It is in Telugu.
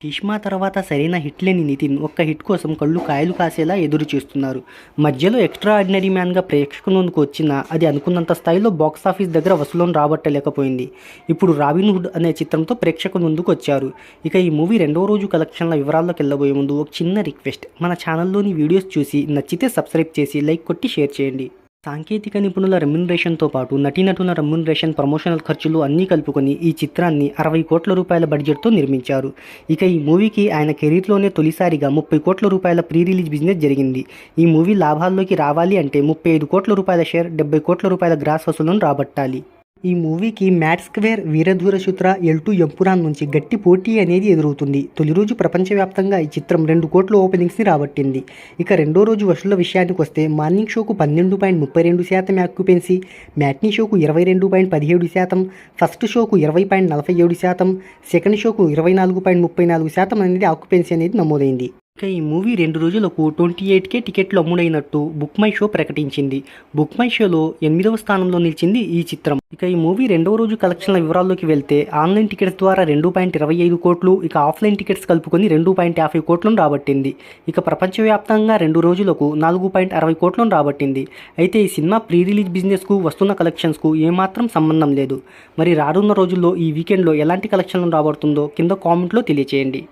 భీష్మ తర్వాత సరైన హిట్ లేని నితిన్ ఒక్క హిట్ కోసం కళ్ళు కాయలు కాసేలా ఎదురు చూస్తున్నారు. మధ్యలో ఎక్స్ట్రా ఆర్డినరీ మ్యాన్గా ప్రేక్షకుల ముందుకు వచ్చినా అది అనుకున్నంత స్థాయిలో బాక్సాఫీస్ దగ్గర వసూలను రాబట్టలేకపోయింది. ఇప్పుడు రాబిన్ హుడ్ అనే చిత్రంతో ప్రేక్షకుల ముందుకు వచ్చారు. ఇక ఈ మూవీ రెండో రోజు కలెక్షన్ల వివరాల్లోకి వెళ్ళబోయే ముందు ఒక చిన్న రిక్వెస్ట్, మన ఛానల్లోని వీడియోస్ చూసి నచ్చితే సబ్స్క్రైబ్ చేసి లైక్ కొట్టి షేర్ చేయండి. సాంకేతిక నిపుణుల రెమ్యునరేషన్తో పాటు నటీనటుల రెమ్యునరేషన్, ప్రమోషనల్ ఖర్చులు అన్నీ కలుపుకొని ఈ చిత్రాన్ని 60 కోట్ల రూపాయల బడ్జెట్తో నిర్మించారు. ఇక ఈ మూవీకి ఆయన కెరీర్లోనే తొలిసారిగా 30 కోట్ల రూపాయల ప్రీ రిలీజ్ బిజినెస్ జరిగింది. ఈ మూవీ లాభాల్లోకి రావాలి అంటే 35 కోట్ల రూపాయల షేర్, 70 కోట్ల రూపాయల గ్రాస్ వసూలను రాబట్టాలి. ఈ మూవీకి మ్యాట్ స్క్వేర్, వీరధూరశుత్ర, ఎల్2 ఎంపురాన్ నుంచి గట్టి పోటీ అనేది ఎదురవుతుంది. తొలి రోజు ప్రపంచవ్యాప్తంగా ఈ చిత్రం 2 కోట్ల ఓపెనింగ్స్ని రాబట్టింది. ఇక రెండో రోజు వసూళ్ల విషయానికి వస్తే మార్నింగ్ షోకు 12.32% ఆక్యుపెన్సీ, మ్యాట్నీ షోకు 22.17%, ఫస్ట్ షోకు 20.47%, సెకండ్ షోకు 24.34% అనేది ఆక్యుపెన్సీ అనేది నమోదైంది. ఇక ఈ మూవీ 2 రోజులకు 28K టికెట్లు అమ్ముడైనట్టు బుక్ మై షో ప్రకటించింది. బుక్ మై షోలో 8వ స్థానంలో నిలిచింది ఈ చిత్రం. ఇక ఈ మూవీ రెండవ రోజు కలెక్షన్ల వివరాల్లోకి వెళ్తే ఆన్లైన్ టికెట్స్ ద్వారా 2.25 కోట్లు, ఇక ఆఫ్లైన్ టికెట్స్ కలుపుకొని 2.50 కోట్లను రాబట్టింది. ఇక ప్రపంచవ్యాప్తంగా 2 రోజులకు 4.60 కోట్లను రాబట్టింది. అయితే ఈ సినిమా ప్రీ రిలీజ్ బిజినెస్కు వస్తున్న కలెక్షన్స్కు ఏమాత్రం సంబంధం లేదు. మరి రానున్న రోజుల్లో ఈ వీకెండ్లో ఎలాంటి కలెక్షన్లను రాబడుతుందో కింద కామెంట్లో తెలియచేయండి.